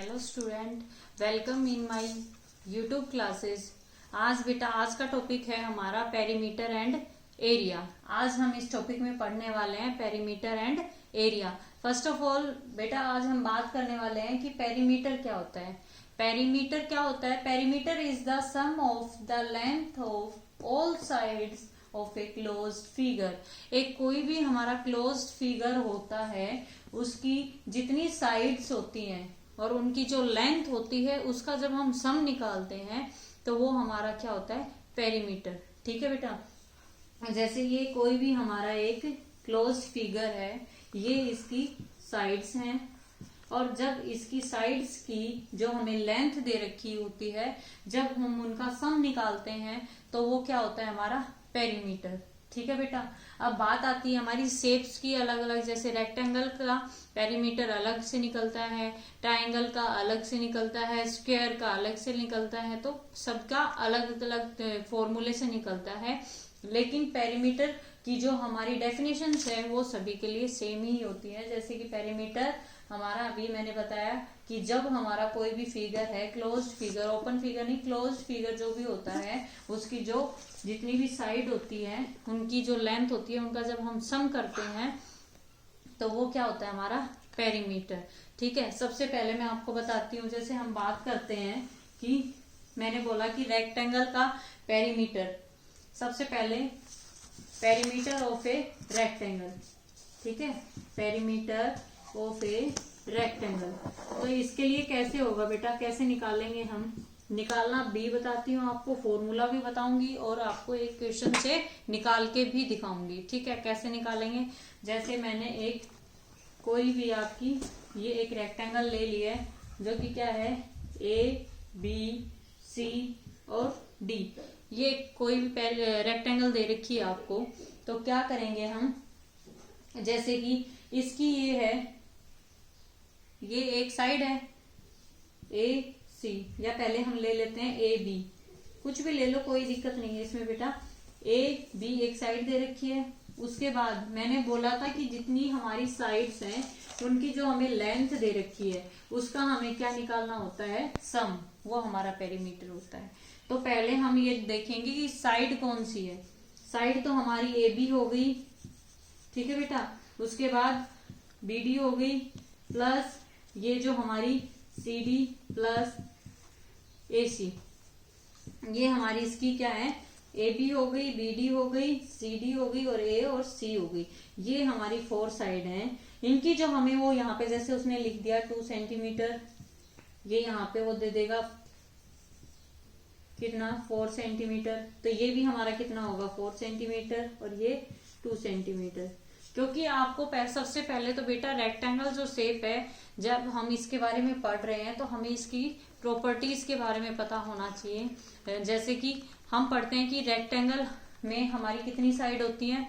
Hello student, welcome in my YouTube classes. आज का topic है हमारा पेरीमीटर एंड एरिया। आज हम इस टॉपिक में पढ़ने वाले हैं perimeter and area. First of all बेटा, आज हम बात करने वाले हैं कि पेरीमीटर क्या होता है। पेरीमीटर क्या होता है? Perimeter is the sum of the length of all sides of a closed figure. एक कोई भी हमारा क्लोज्ड फिगर होता है, उसकी जितनी साइड्स होती हैं और उनकी जो लेंथ होती है, उसका जब हम सम निकालते हैं तो वो हमारा क्या होता है? पेरीमीटर। ठीक है बेटा, जैसे ये कोई भी हमारा एक क्लोज्ड फिगर है, ये इसकी साइड्स हैं, और जब इसकी साइड्स की जो हमें लेंथ दे रखी होती है, जब हम उनका सम निकालते हैं तो वो क्या होता है? हमारा पेरीमीटर। ठीक है बेटा, अब बात आती है हमारी शेप्स की अलग अलग। जैसे रेक्टेंगल का पेरीमीटर अलग से निकलता है, ट्रायंगल का अलग से निकलता है, स्क्वायर का अलग से निकलता है, तो सबका अलग अलग फॉर्मूले से निकलता है। लेकिन पेरीमीटर की जो हमारी डेफिनेशंस है वो सभी के लिए सेम ही होती है। जैसे कि पेरीमीटर हमारा, अभी मैंने बताया कि जब हमारा कोई भी फिगर है, क्लोज्ड फिगर, ओपन फिगर नहीं, क्लोज्ड फिगर जो भी होता है, उसकी जो जितनी भी साइड होती है, उनकी जो लेंथ होती है, उनका जब हम सम करते हैं तो वो क्या होता है? हमारा पेरीमीटर। ठीक है, सबसे पहले मैं आपको बताती हूँ। जैसे हम बात करते हैं कि मैंने बोला कि रेक्टेंगल का पेरीमीटर, सबसे पहले पेरीमीटर ऑफ ए रेक्टेंगल। ठीक है, पेरीमीटर ऑफ ए रेक्टेंगल। तो इसके लिए कैसे होगा बेटा, कैसे निकालेंगे हम? निकालना भी बताती हूँ आपको, फॉर्मूला भी बताऊंगी, और आपको एक क्वेश्चन से निकाल के भी दिखाऊंगी। ठीक है, कैसे निकालेंगे? जैसे मैंने एक कोई भी आपकी ये एक रेक्टेंगल ले लिया है, जो कि क्या है? ए बी सी और डी। ये कोई भी रेक्टेंगल दे रखी है आपको, तो क्या करेंगे हम? जैसे कि इसकी ये है, ये एक साइड है ए सी, या पहले हम ले लेते हैं ए बी, कुछ भी ले लो, कोई दिक्कत नहीं है इसमें बेटा। ए बी एक साइड दे रखी है। उसके बाद मैंने बोला था कि जितनी हमारी साइड्स हैं, उनकी जो हमें लेंथ दे रखी है, उसका हमें क्या निकालना होता है? सम। वो हमारा पेरीमीटर होता है। तो पहले हम ये देखेंगे कि साइड कौन सी है। साइड तो हमारी ए बी हो गई, ठीक है बेटा। उसके बाद बी डी हो गई, प्लस ये जो हमारी सी डी प्लस ए सी, ये हमारी इसकी क्या है? ए बी हो गई, बी डी हो गई, सी डी हो गई, और ए और सी हो गई। ये हमारी 4 साइड हैं। इनकी जो हमें वो यहाँ पे, जैसे उसने लिख दिया 2 सेंटीमीटर, ये यहाँ पे वो दे देगा कितना? 4 सेंटीमीटर। तो ये भी हमारा कितना होगा? 4 सेंटीमीटर, और ये 2 सेंटीमीटर। क्योंकि आपको सबसे पहले तो बेटा रेक्टेंगल जो शेप है, जब हम इसके बारे में पढ़ रहे हैं तो हमें इसकी प्रॉपर्टीज के बारे में पता होना चाहिए। जैसे कि हम पढ़ते हैं कि रेक्टेंगल में हमारी कितनी साइड होती है?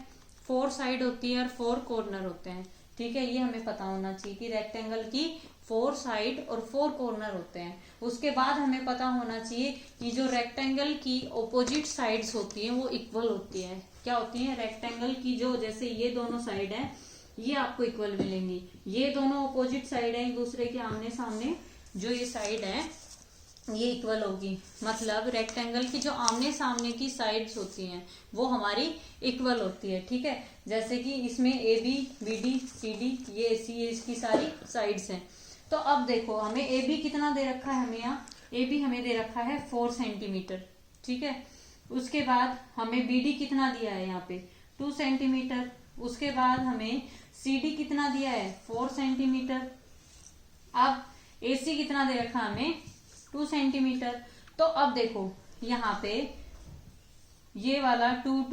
4 साइड होती है और 4 कॉर्नर होते हैं। ठीक है, ये हमें पता होना चाहिए कि रेक्टेंगल की 4 साइड और 4 कॉर्नर होते हैं। उसके बाद हमें पता होना चाहिए कि जो रेक्टेंगल की ऑपोजिट साइड्स होती हैं वो इक्वल होती है। क्या होती है? रेक्टेंगल की जो, जैसे ये दोनों साइड है, ये आपको इक्वल मिलेंगी। ये दोनों ऑपोजिट साइड है, एक दूसरे के आमने सामने, जो ये साइड है ये इक्वल होगी। मतलब रेक्टेंगल की जो आमने सामने की साइड्स होती हैं वो हमारी इक्वल होती है। ठीक है, जैसे कि इसमें A B B D C D, ये सी, ये इसकी सारी साइड्स हैं। तो अब देखो, हमें ए बी कितना दे रखा है? हमें यहाँ ए बी हमें दे रखा है 4 सेंटीमीटर। ठीक है, उसके बाद हमें बी डी कितना दिया है? यहाँ पे 2 सेंटीमीटर। उसके बाद हमें सी डी कितना दिया है? 4 सेंटीमीटर। अब ए सी कितना दे रखा हमें? 2 सेंटीमीटर। तो अब देखो यहाँ पे ये वाला 2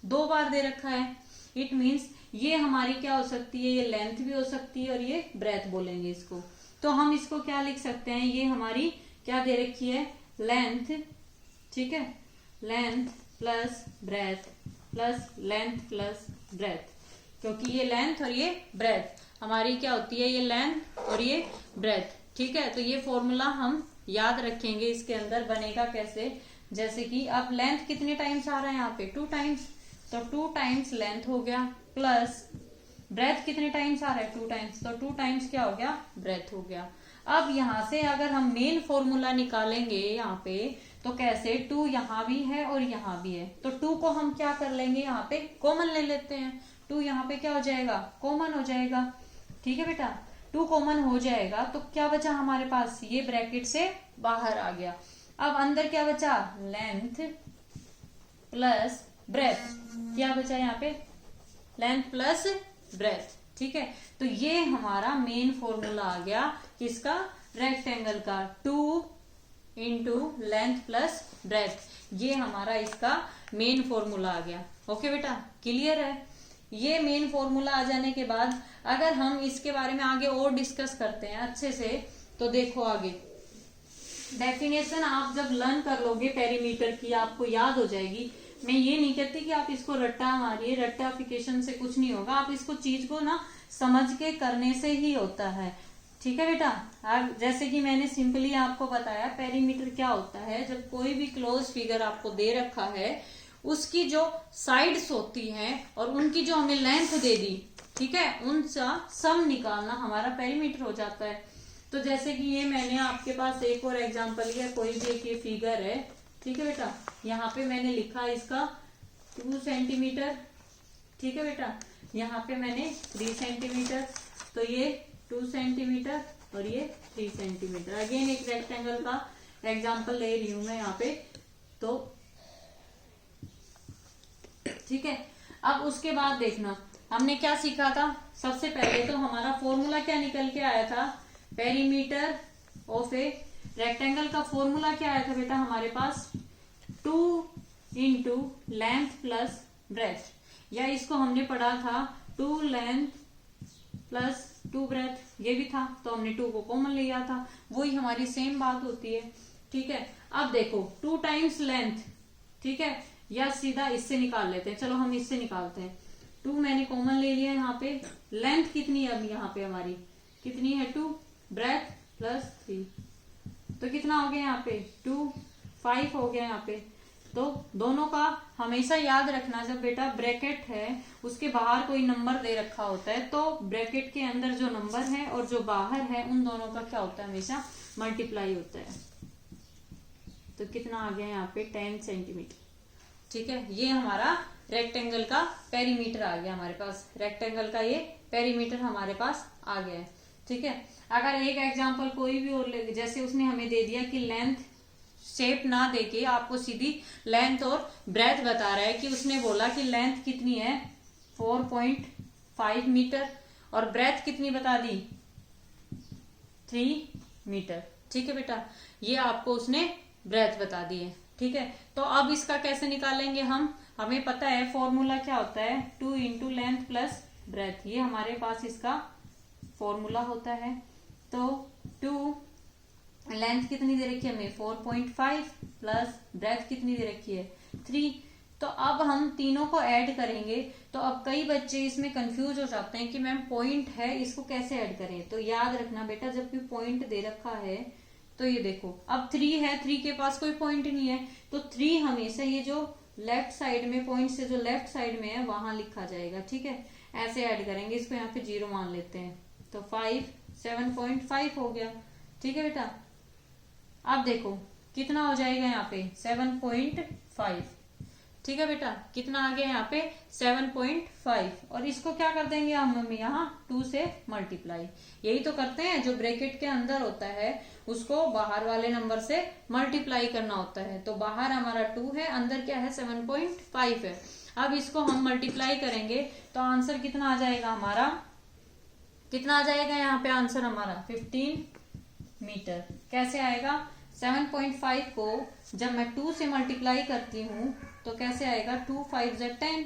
2 बार दे रखा है। इट मीन्स ये हमारी क्या हो सकती है? ये लेंथ भी हो सकती है, और ये ब्रेथ बोलेंगे इसको। तो हम इसको क्या लिख सकते हैं? ये हमारी क्या दे रखी है? लेंथ। ठीक है, length plus breadth plus length plus breadth, क्योंकि ये लेंथ और ये ब्रेथ हमारी क्या होती है? ये लेंथ और ये ब्रेथ। ठीक है, तो ये फॉर्मूला हम याद रखेंगे। इसके अंदर बनेगा कैसे? जैसे कि अब लेंथ कितने टाइम्स आ रहा है यहाँ पे? 2 टाइम्स, तो 2 टाइम्स लेंथ हो गया, प्लस ब्रेथ कितने टाइम्स आ रहा है? 2 टाइम्स, तो 2 टाइम्स क्या हो गया? ब्रेथ हो गया। अब यहाँ से अगर हम मेन फॉर्मूला निकालेंगे यहाँ पे, तो कैसे, 2 यहाँ भी है और यहाँ भी है, तो 2 को हम क्या कर लेंगे, यहाँ पे कॉमन ले लेते हैं। 2 यहाँ पे क्या हो जाएगा, कॉमन हो जाएगा। ठीक है बेटा, 2 कॉमन हो जाएगा तो क्या बचा हमारे पास, ये ब्रैकेट से बाहर आ गया। अब अंदर क्या बचा, लेंथ प्लस ब्रेथ, क्या बचा यहाँ पे, लेंथ प्लस ब्रेथ। ठीक है, तो ये हमारा मेन फॉर्मूला आ गया किसका, रेक्टेंगल का, 2 इंटू लेंथ प्लस ब्रेथ, ये हमारा इसका मेन फॉर्मूला आ गया। ओके बेटा, क्लियर है। ये मेन फॉर्मूला आ जाने के बाद अगर हम इसके बारे में आगे और डिस्कस करते हैं अच्छे से, तो देखो आगे डेफिनेशन आप जब लर्न कर लोगे पेरीमीटर की, आपको याद हो जाएगी। मैं ये नहीं कहती कि आप इसको रट्टा मारिए, रट्टाफिकेशन से कुछ नहीं होगा, आप इसको चीज को ना समझ के करने से ही होता है। ठीक है बेटा, अब जैसे कि मैंने सिंपली आपको बताया पेरीमीटर क्या होता है, जब कोई भी क्लोज फिगर आपको दे रखा है, उसकी जो साइड्स होती हैं और उनकी जो हमें लेंथ दे दी, ठीक है, उनका सम निकालना हमारा पेरीमीटर हो जाता है। तो जैसे कि ये मैंने आपके पास एक और एग्जांपल लिया, कोई भी एक ये फिगर है, ठीक है बेटा, यहाँ पे मैंने लिखा इसका 2 सेंटीमीटर, ठीक है बेटा, यहाँ पे मैंने 3 सेंटीमीटर, तो ये 2 सेंटीमीटर और ये 3 सेंटीमीटर। अगेन एक रेक्टेंगल का एग्जांपल ले रही हूं मैं यहाँ पे, तो ठीक है। अब उसके बाद देखना हमने क्या सीखा था, सबसे पहले तो हमारा फॉर्मूला क्या निकल के आया था, पेरीमीटर ऑफ ए रेक्टेंगल का फॉर्मूला क्या आया था बेटा हमारे पास, 2 इंटू लेंथ प्लस ब्रेथ, या इसको हमने पढ़ा था 2 लेंथ प्लस 2 ब्रेथ, ये भी था, तो हमने 2 को कॉमन लिया था, वही हमारी सेम बात होती है। ठीक है, अब देखो 2 टाइम्स लेंथ, ठीक है, या सीधा इससे निकाल लेते हैं, चलो हम इससे निकालते हैं। 2 मैंने कॉमन ले लिया यहाँ पे, लेंथ कितनी है अब यहाँ पे हमारी, कितनी है 2, ब्रेथ प्लस 3, तो कितना हो गया यहाँ पे 2, 5 हो गया यहाँ पे। तो दोनों का हमेशा याद रखना, जब बेटा ब्रैकेट है उसके बाहर कोई नंबर दे रखा होता है, तो ब्रैकेट के अंदर जो नंबर है और जो बाहर है उन दोनों का क्या होता है, हमेशा मल्टीप्लाई होता है। तो कितना आ गया यहाँ पे 10 सेंटीमीटर। ठीक है, ये हमारा रेक्टेंगल का पेरीमीटर आ गया हमारे पास, रेक्टेंगल का ये पेरीमीटर हमारे पास आ गया है। ठीक है, अगर एक एग्जांपल कोई भी और ले, जैसे उसने हमें दे दिया कि लेंथ शेप ना देके आपको सीधी लेंथ और ब्रेथ बता रहा है, कि उसने बोला कि लेंथ कितनी है 4.5 मीटर और ब्रेथ कितनी बता दी 3 मीटर। ठीक है बेटा, ये आपको उसने ब्रेथ बता दी है। ठीक है, तो अब इसका कैसे निकालेंगे हम, हमें पता है फॉर्मूला क्या होता है, 2 इंटू लेंथ प्लस ब्रेथ, ये हमारे पास इसका फॉर्मूला होता है। तो 2 लेंथ कितनी दे रखी है हमें 4.5 प्लस ब्रेथ कितनी दे रखी है 3। तो अब हम तीनों को ऐड करेंगे, तो अब कई बच्चे इसमें कंफ्यूज हो जाते हैं कि मैम पॉइंट है इसको कैसे ऐड करें। तो याद रखना बेटा, जब भी पॉइंट दे रखा है, तो ये देखो अब 3 है, 3 के पास कोई पॉइंट नहीं है, तो 3 हमेशा ये जो लेफ्ट साइड में पॉइंट से जो लेफ्ट साइड में है वहां लिखा जाएगा। ठीक है, ऐसे ऐड करेंगे, इसको यहाँ पे 0 मान लेते हैं, तो 7.5 हो गया। ठीक है बेटा, अब देखो कितना हो जाएगा यहाँ पे 7.5। ठीक है बेटा, कितना आ गया यहाँ पे 7.5, और इसको क्या कर देंगे हम यहाँ 2 से मल्टीप्लाई, यही तो करते हैं, जो ब्रैकेट के अंदर होता है उसको बाहर वाले नंबर से मल्टीप्लाई करना होता है। तो बाहर हमारा 2 है, अंदर क्या है 7.5 है। अब इसको हम मल्टीप्लाई करेंगे तो आंसर कितना आ जाएगा हमारा, कितना आ जाएगा यहाँ पे आंसर हमारा 15 मीटर। कैसे आएगा, 7.5 को जब मैं 2 से मल्टीप्लाई करती हूँ तो कैसे आएगा, 2 5 जा 10,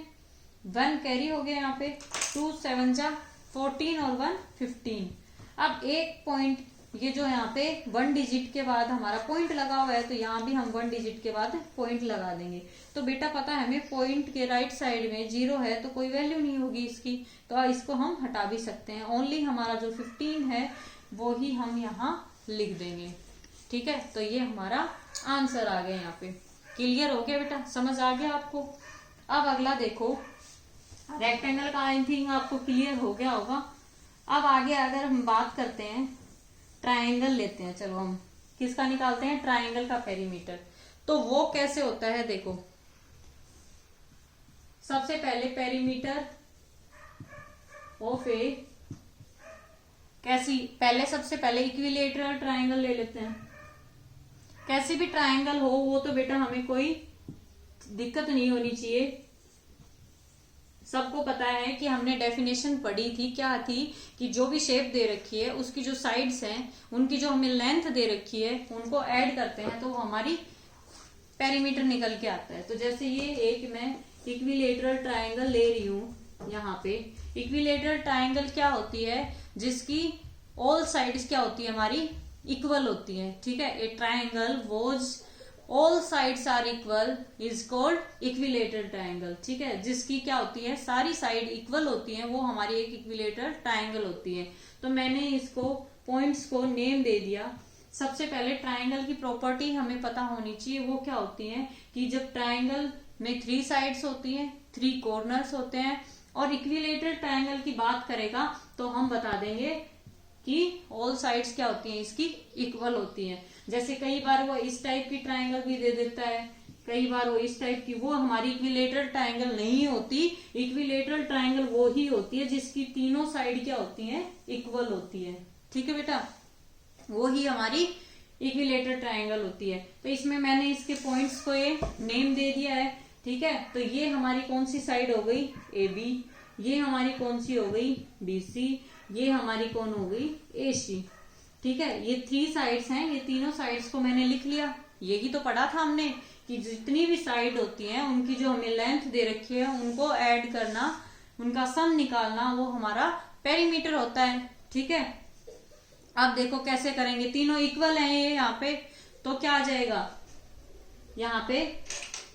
1 कैरी हो गया यहाँ पे, 2 7 जा 14 और 1 15। अब एक पॉइंट, ये जो यहाँ पे 1 डिजिट के बाद हमारा पॉइंट लगा हुआ है, तो यहाँ भी हम 1 डिजिट के बाद पॉइंट लगा देंगे। तो बेटा पता है हमें पॉइंट के राइट साइड में 0 है, तो कोई वैल्यू नहीं होगी इसकी, तो इसको हम हटा भी सकते हैं। ओनली हमारा जो 15 है वो ही हम यहाँ लिख देंगे। ठीक है, तो ये हमारा आंसर आ गया यहाँ पे। क्लियर हो गया बेटा, समझ आ गया आपको। अब अगला देखो, रेक्टेंगल का आई थिंक आपको क्लियर हो गया होगा। अब आगे अगर हम बात करते हैं ट्राइंगल लेते हैं, चलो हम किसका निकालते हैं, ट्राइंगल का पेरीमीटर। तो वो कैसे होता है, देखो सबसे पहले पेरीमीटर ऑफ ए कैसी, पहले सबसे पहले इक्विलेटरल ट्राइंगल ले लेते हैं। कैसी भी ट्राइंगल हो वो तो बेटा हमें कोई दिक्कत नहीं होनी चाहिए। सबको पता है कि हमने डेफिनेशन पढ़ी थी, क्या थी कि जो भी शेप दे रखी है उसकी जो साइड्स हैं उनकी जो हमें लेंथ दे रखी है उनको ऐड करते हैं तो वो हमारी पेरीमीटर निकल के आता है। तो जैसे ये एक मैं इक्विलेटरल ट्राइंगल ले रही हूं, यहाँ पे इक्विलेटरल ट्राइंगल क्या होती है, जिसकी ऑल साइड्स क्या होती है हमारी, इक्वल होती है। ठीक है, a triangle whose all sides are equal is called equilateral triangle. ठीक है, जिसकी क्या होती है, सारी साइड इक्वल होती है, वो हमारी एक इक्विलेटरल ट्राइंगल होती है। तो मैंने इसको पॉइंट्स को नेम दे दिया। सबसे पहले ट्राइंगल की प्रॉपर्टी हमें पता होनी चाहिए, वो क्या होती है कि जब ट्राइंगल में 3 साइड्स होती हैं, 3 कॉर्नर्स होते हैं, और इक्विलेटरल ट्राइंगल की बात करेगा तो हम बता देंगे कि ऑल साइड्स क्या होती हैं, इसकी इक्वल होती हैं। जैसे कई बार वो इस टाइप की ट्राइंगल भी दे देता है, कई बार वो इस टाइप की, वो हमारी इक्विलेटरल ट्राइंगल नहीं होती। इक्विलेटरल ट्राइंगल वो ही होती है जिसकी तीनों साइड क्या होती हैं, इक्वल होती है। ठीक है बेटा, वो ही हमारी इक्विलेटरल ट्राइंगल होती है। तो इसमें मैंने इसके पॉइंट्स को ये नेम दे दिया है। ठीक है, तो ये हमारी कौन सी साइड हो गई, ए बी, ये हमारी कौन सी हो गई, बी सी, ये हमारी कौन हो गई, ए सी। ठीक है, ये 3 साइड्स हैं, ये तीनों साइड्स को मैंने लिख लिया। यही तो पढ़ा था हमने कि जितनी भी साइड होती हैं उनकी जो हमें लेंथ दे रखी है उनको ऐड करना, उनका सम निकालना, वो हमारा पेरीमीटर होता है। ठीक है, अब देखो कैसे करेंगे, तीनों इक्वल हैं ये यहाँ पे, तो क्या आ जाएगा यहाँ पे,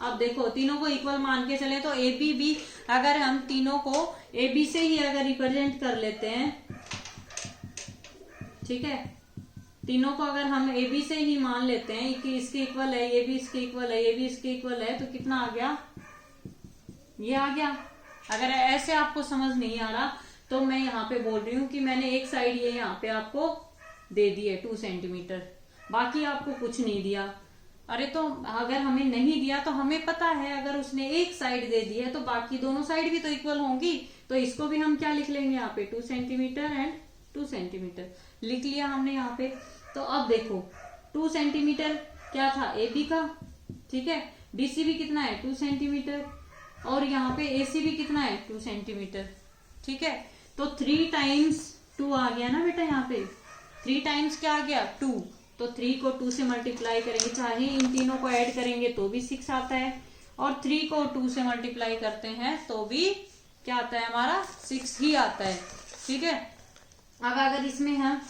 अब देखो तीनों को इक्वल मान के चले तो ए बी बी, अगर हम तीनों को ए बी से ही अगर रिप्रेजेंट कर लेते हैं, ठीक है, तीनों को अगर हम ए बी से ही मान लेते हैं कि इसके इक्वल है, ये भी इसके इक्वल है, ये भी इसके इक्वल है, तो कितना आ गया, ये आ गया। अगर ऐसे आपको समझ नहीं आ रहा तो मैं यहाँ पे बोल रही हूँ कि मैंने एक साइड ये यहाँ पे आपको दे दी है 2 सेंटीमीटर, बाकी आपको कुछ नहीं दिया। अरे तो अगर हमें नहीं दिया तो हमें पता है अगर उसने एक साइड दे दी है तो बाकी दोनों साइड भी तो इक्वल होंगी, तो इसको भी हम क्या लिख लेंगे यहाँ पे 2 सेंटीमीटर एंड 2 सेंटीमीटर लिख लिया हमने यहाँ पे। तो अब देखो 2 सेंटीमीटर क्या था, ए बी का, ठीक है, बीसी भी कितना है 2 सेंटीमीटर, और यहाँ पे एसी भी कितना है 2 सेंटीमीटर। ठीक है, तो 3 टाइम्स 2 आ गया ना बेटा, यहाँ पे 3 टाइम्स क्या आ गया 2, तो 3 को 2 से मल्टीप्लाई करेंगे, चाहे इन तीनों को ऐड करेंगे तो भी 6 आता है, और 3 को 2 से मल्टीप्लाई करते हैं तो भी क्या आता है हमारा 6 ही आता है। ठीक है, अब अगर इसमें हम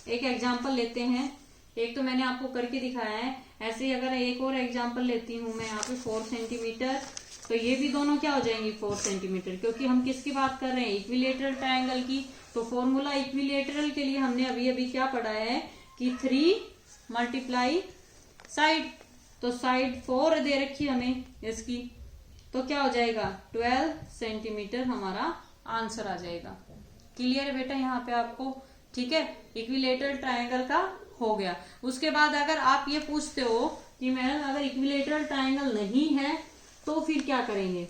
एक एग्जांपल लेते हैं, एक तो मैंने आपको करके दिखाया है, ऐसे ही अगर एक और एग्जांपल लेती हूँ मैं यहाँ पे 4 सेंटीमीटर, तो ये भी दोनों क्या हो जाएंगी 4 सेंटीमीटर, क्योंकि हम किसकी बात कर रहे हैं, इक्विलेटरल ट्रायंगल की। तो फॉर्मूला इक्विलेटरल के लिए हमने अभी अभी क्या पढ़ा है कि 3 मल्टीप्लाई साइड, तो साइड 4 दे रखी हमें इसकी, तो क्या हो जाएगा 12 सेंटीमीटर हमारा आंसर आ जाएगा। क्लियर है बेटा यहाँ पे आपको। ठीक है, इक्विलेटरल ट्रायंगल का हो गया। उसके बाद अगर आप ये पूछते हो कि मैडम अगर इक्विलेटरल ट्रायंगल नहीं है तो फिर क्या करेंगे,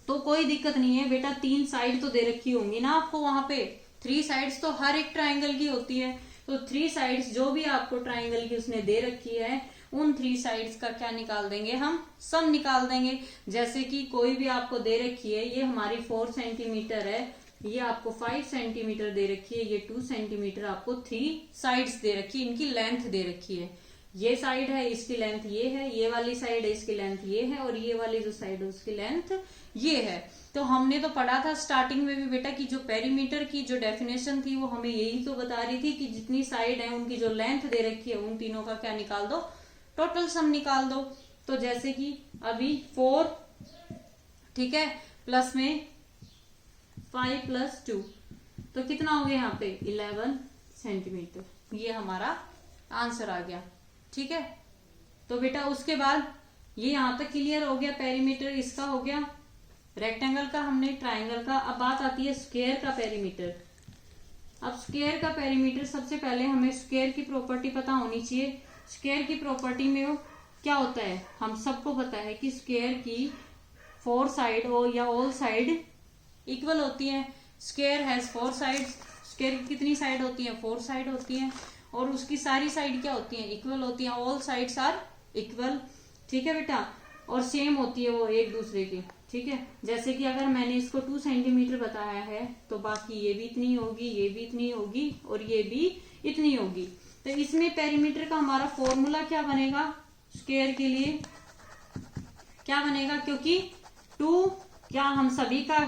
तो कोई दिक्कत नहीं है बेटा, 3 साइड तो दे रखी होंगी ना आपको वहां पे, 3 साइड्स तो हर एक ट्रायंगल की होती है, तो 3 साइड्स जो भी आपको ट्रायंगल की उसने दे रखी है उन 3 साइड्स का क्या निकाल देंगे हम, सम निकाल देंगे। जैसे कि कोई भी आपको दे रखी है, ये हमारी 4 सेंटीमीटर है, ये आपको 5 सेंटीमीटर दे रखी है, ये 2 सेंटीमीटर, आपको 3 साइड्स दे रखी है, इनकी लेंथ दे रखी है, ये साइड है इसकी लेंथ ये है, ये वाली साइड है इसकी लेंथ ये है, और ये वाली जो साइड है उसकी लेंथ ये है। तो हमने तो पढ़ा था स्टार्टिंग में भी बेटा कि जो पेरीमीटर की जो डेफिनेशन थी वो हमें यही तो बता रही थी कि जितनी साइड है उनकी जो लेंथ दे रखी है उन तीनों का क्या निकाल दो, टोटल सम निकाल दो। तो जैसे कि अभी 4, ठीक है, प्लस में 5 + 2, तो कितना हो गया यहाँ पे 11 सेंटीमीटर, ये हमारा आंसर आ गया। ठीक है, तो बेटा उसके बाद ये यहां तक क्लियर हो गया, पेरीमीटर इसका हो गया, रेक्टेंगल का हमने, ट्रायंगल का। अब बात आती है स्क्वायर का पेरीमीटर। अब स्क्वायर का पेरीमीटर, सबसे पहले हमें स्क्वायर की प्रॉपर्टी पता होनी चाहिए। स्क्वायर की प्रॉपर्टी में वो क्या होता है, हम सबको पता है कि स्क्वायर की 4 साइड या ऑल साइड इक्वल होती है। स्क्वायर हैज 4 साइड, स्क्वायर की कितनी साइड होती है, 4 साइड होती है, और उसकी सारी साइड क्या होती है, इक्वल होती है। ऑल साइड्स आर इक्वल, ठीक है बेटा, और सेम होती है वो एक दूसरे की, ठीक है। जैसे कि अगर मैंने इसको 2 सेंटीमीटर बताया है तो बाकी ये भी इतनी होगी, ये भी इतनी होगी, और ये भी इतनी होगी। तो इसमें पेरीमीटर का हमारा फॉर्मूला क्या बनेगा, स्क्वायर के लिए क्या बनेगा, क्योंकि 2 क्या हम सभी का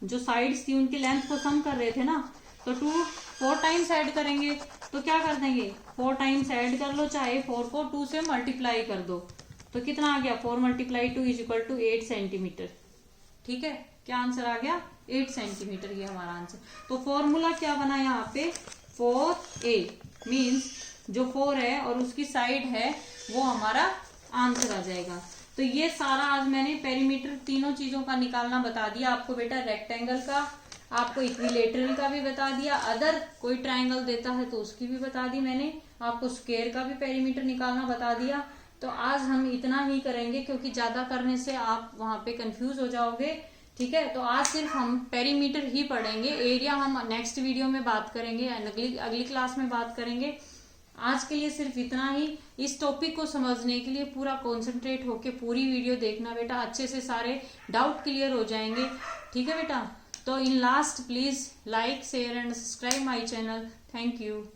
जो साइड्स थी उनकी लेंथ को सम कर रहे थे ना, तो 2 4 टाइम्स ऐड करेंगे, तो क्या कर देंगे 4 टाइम्स ऐड कर लो, चाहे 4 को 2 से मल्टीप्लाई कर दो, तो कितना आ गया 4 × 2 = 8 सेंटीमीटर, ठीक है। क्या आंसर आ गया 8 सेंटीमीटर, ये हमारा आंसर। तो फॉर्मूला क्या बना यहाँ पे 4a मीन्स जो 4 है और उसकी साइड है वो हमारा आंसर आ जाएगा। तो ये सारा आज मैंने पेरीमीटर तीनों चीजों का निकालना बता दिया आपको बेटा, रेक्टेंगल का, आपको इक्विलेटरल का भी बता दिया, अदर कोई ट्रायंगल देता है तो उसकी भी बता दी मैंने, आपको स्क्वायर का भी पेरीमीटर निकालना बता दिया। तो आज हम इतना ही करेंगे क्योंकि ज्यादा करने से आप वहां पे कंफ्यूज हो जाओगे, ठीक है। तो आज सिर्फ हम पेरीमीटर ही पढ़ेंगे, एरिया हम नेक्स्ट वीडियो में बात करेंगे, अगली क्लास में बात करेंगे। आज के लिए सिर्फ इतना ही। इस टॉपिक को समझने के लिए पूरा कॉन्सेंट्रेट होके पूरी वीडियो देखना बेटा, अच्छे से सारे डाउट क्लियर हो जाएंगे, ठीक है बेटा। तो in last please like share and subscribe my channel. Thank you.